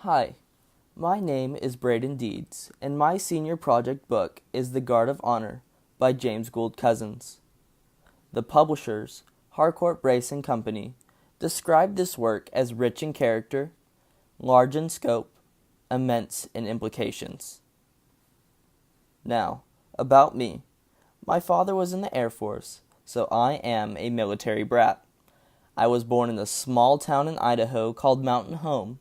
Hi, my name is Braydon Deeds, and my senior project book is The Guard of Honor by James Gould Cousins. The publishers, Harcourt Brace and Company, described this work as rich in character, large in scope, immense in implications. Now, about me. My father was in the Air Force, so I am a military brat. I was born in a small town in Idaho called Mountain Home,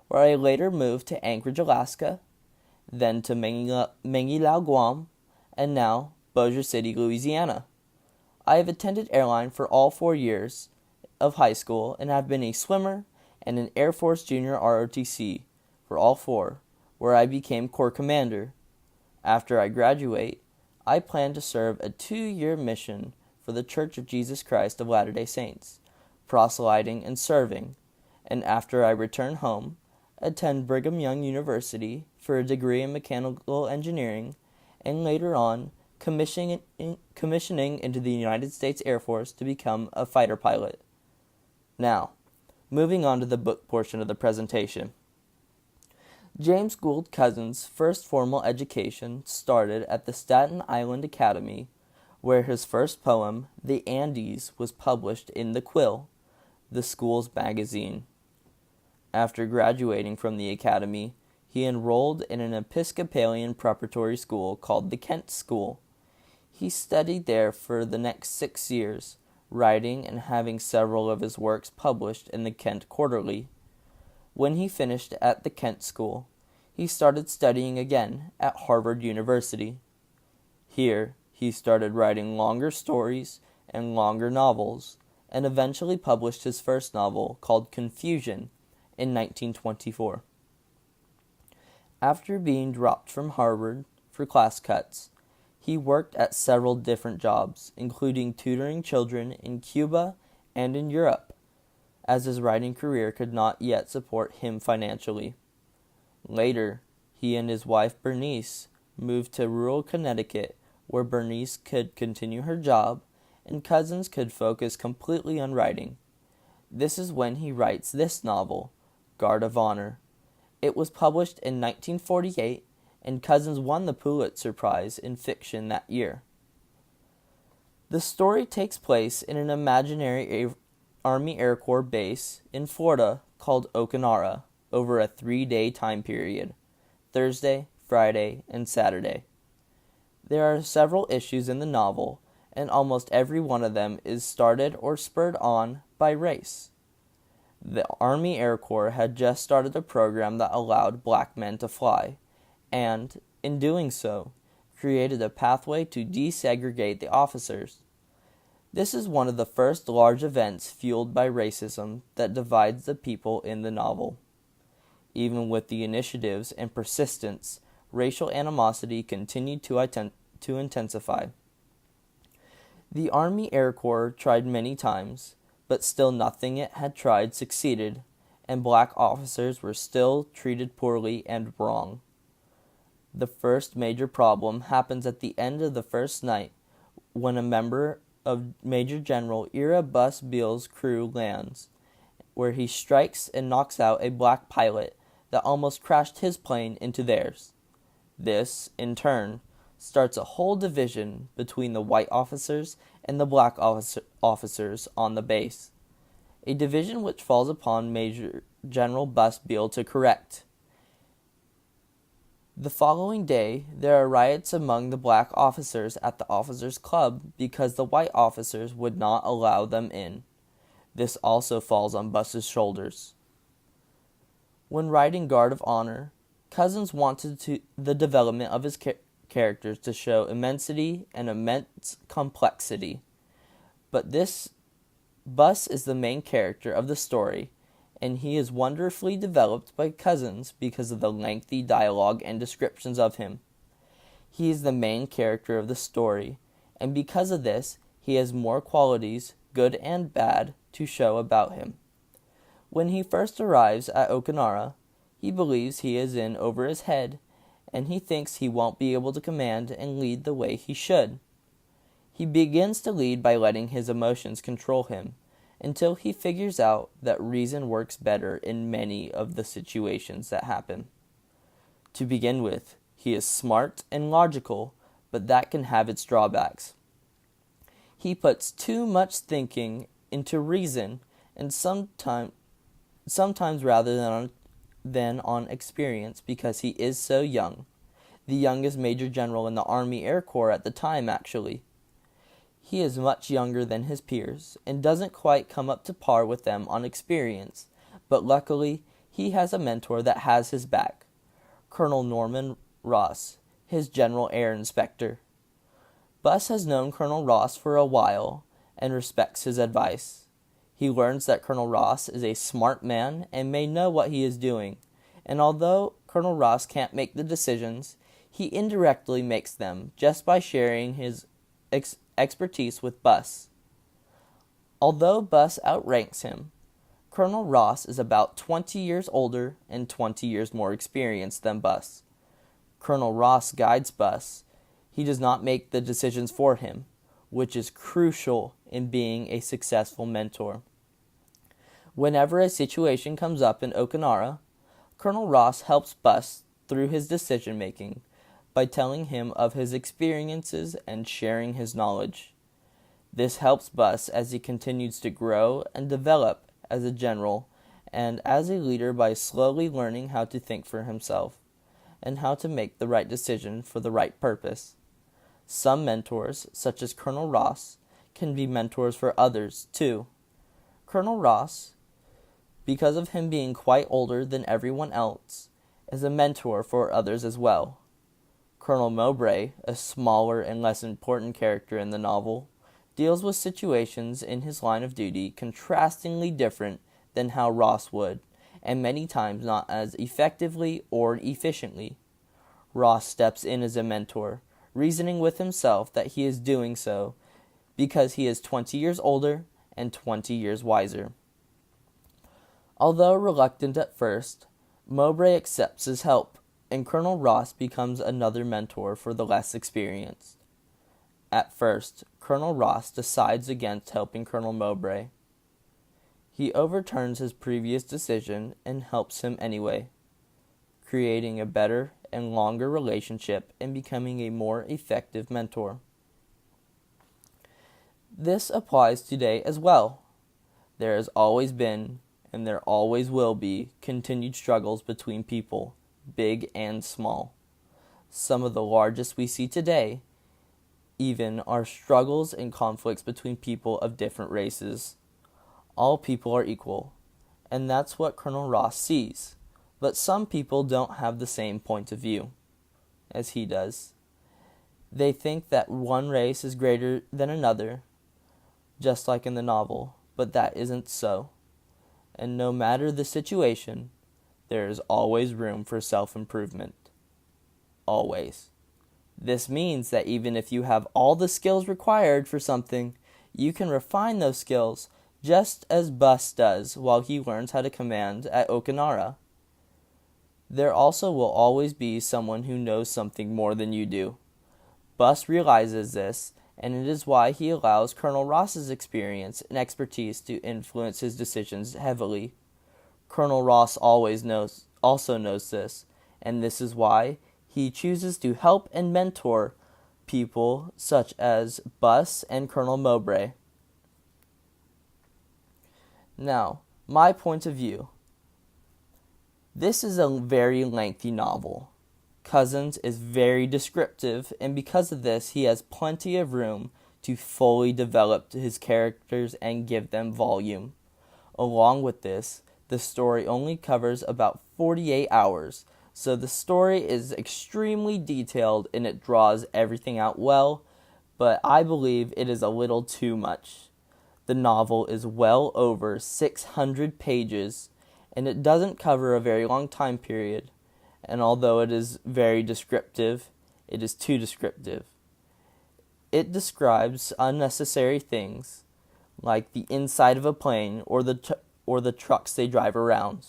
where I later moved to Anchorage, Alaska, then to Mengilau, Guam, and now Bossier City, Louisiana. I have attended airline for all 4 years of high school and have been a swimmer and an Air Force Junior ROTC for all 4, where I became Corps Commander. After I graduate, I plan to serve a 2-year mission for the Church of Jesus Christ of Latter-day Saints, proselyting and serving, and after I return home, attend Brigham Young University for a degree in mechanical engineering, and later on commissioning into the United States Air Force to become a fighter pilot. Now, moving on to the book portion of the presentation. James Gould Cousins' first formal education started at the Staten Island Academy, where his first poem, The Andes, was published in The Quill, the school's magazine. After graduating from the academy, he enrolled in an Episcopalian preparatory school called the Kent School. He studied there for the next 6 years, writing and having several of his works published in the Kent Quarterly. When he finished at the Kent School, he started studying again at Harvard University. Here, he started writing longer stories and longer novels, and eventually published his first novel called Confusion in 1924. After being dropped from Harvard for class cuts, he worked at several different jobs, including tutoring children in Cuba and in Europe, as his writing career could not yet support him financially. Later, he and his wife Bernice moved to rural Connecticut, where Bernice could continue her job and Cousins could focus completely on writing. This is when he writes this novel, Guard of Honor. It was published in 1948, and Cousins won the Pulitzer Prize in fiction that year. The story takes place in an imaginary Army Air Corps base in Florida called Okanara over a 3-day time period, Thursday, Friday, and Saturday. There are several issues in the novel, and almost every one of them is started or spurred on by race. The Army Air Corps had just started a program that allowed black men to fly, and, in doing so, created a pathway to desegregate the officers. This is one of the first large events fueled by racism that divides the people in the novel. Even with the initiatives and persistence, racial animosity continued to intensify. The Army Air Corps tried many times, but still nothing it had tried succeeded, and black officers were still treated poorly and wrong. The first major problem happens at the end of the first night, when a member of Major General Ira Bus Beale's crew lands, where he strikes and knocks out a black pilot that almost crashed his plane into theirs. This, in turn, starts a whole division between the white officers and the black officers on the base, a division which falls upon Major General Bus Beale to correct. The following day, there are riots among the black officers at the officers' club because the white officers would not allow them in. This also falls on Bus's shoulders. When writing Guard of Honor, Cousins wanted the development of his characters to show immensity and immense complexity. But Bus is the main character of the story, and he is wonderfully developed by Cousins because of the lengthy dialogue and descriptions of him. He is the main character of the story, and because of this, he has more qualities, good and bad, to show about him. When he first arrives at Okanara, he believes he is in over his head, and he thinks he won't be able to command and lead the way he should. He begins to lead by letting his emotions control him, until he figures out that reason works better in many of the situations that happen. To begin with, he is smart and logical, but that can have its drawbacks. He puts too much thinking into reason, and sometimes rather than on experience, because he is so young. The youngest major general in the Army Air Corps at the time, actually. He is much younger than his peers, and doesn't quite come up to par with them on experience, but luckily he has a mentor that has his back, Colonel Norman Ross, his General Air Inspector. Bus has known Colonel Ross for a while and respects his advice. He learns that Colonel Ross is a smart man and may know what he is doing, and although Colonel Ross can't make the decisions, he indirectly makes them just by sharing his expertise with Bus. Although Bus outranks him, Colonel Ross is about 20 years older and 20 years more experienced than Bus. Colonel Ross guides Bus. He does not make the decisions for him, which is crucial in being a successful mentor. Whenever a situation comes up in Okanara, Colonel Ross helps Bus through his decision-making by telling him of his experiences and sharing his knowledge. This helps Bus as he continues to grow and develop as a general and as a leader by slowly learning how to think for himself and how to make the right decision for the right purpose. Some mentors, such as Colonel Ross, can be mentors for others, too. Colonel Ross, because of him being quite older than everyone else, is a mentor for others as well. Colonel Mowbray, a smaller and less important character in the novel, deals with situations in his line of duty contrastingly different than how Ross would, and many times not as effectively or efficiently. Ross steps in as a mentor, reasoning with himself that he is doing so because he is 20 years older and 20 years wiser. Although reluctant at first, Mowbray accepts his help, and Colonel Ross becomes another mentor for the less experienced. At first, Colonel Ross decides against helping Colonel Mowbray. He overturns his previous decision and helps him anyway, creating a better and longer relationship and becoming a more effective mentor. This applies today as well. There has always been, and there always will be, continued struggles between people, big and small. Some of the largest we see today, even, are struggles and conflicts between people of different races. All people are equal, and that's what Colonel Ross sees. But some people don't have the same point of view as he does. They think that one race is greater than another, just like in the novel, but that isn't so. And no matter the situation, there is always room for self-improvement. Always. This means that even if you have all the skills required for something, you can refine those skills just as Bus does while he learns how to command at Okanara. There also will always be someone who knows something more than you do. Bus realizes this, and it is why he allows Colonel Ross's experience and expertise to influence his decisions heavily. Colonel Ross also knows this, and this is why he chooses to help and mentor people such as Bus and Colonel Mowbray. Now, my point of view. This is a very lengthy novel. Cousins is very descriptive, and because of this, he has plenty of room to fully develop his characters and give them volume. Along with this, the story only covers about 48 hours, so the story is extremely detailed and it draws everything out well, but I believe it is a little too much. The novel is well over 600 pages, and it doesn't cover a very long time period, and although it is very descriptive, it is too descriptive. It describes unnecessary things, like the inside of a plane or the trucks they drive around.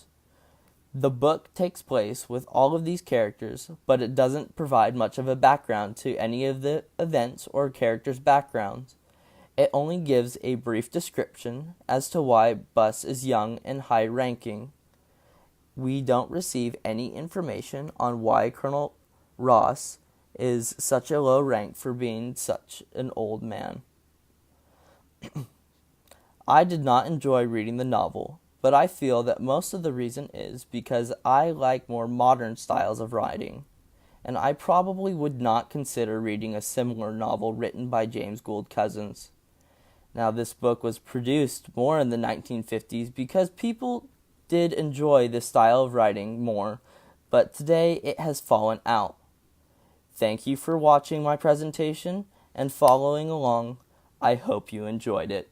The book takes place with all of these characters, but it doesn't provide much of a background to any of the events or characters' backgrounds. It only gives a brief description as to why Bus is young and high-ranking. We don't receive any information on why Colonel Ross is such a low rank for being such an old man. I did not enjoy reading the novel, but I feel that most of the reason is because I like more modern styles of writing, and I probably would not consider reading a similar novel written by James Gould Cousins. Now, this book was produced more in the 1950s because people did enjoy this style of writing more, but today it has fallen out. Thank you for watching my presentation and following along. I hope you enjoyed it.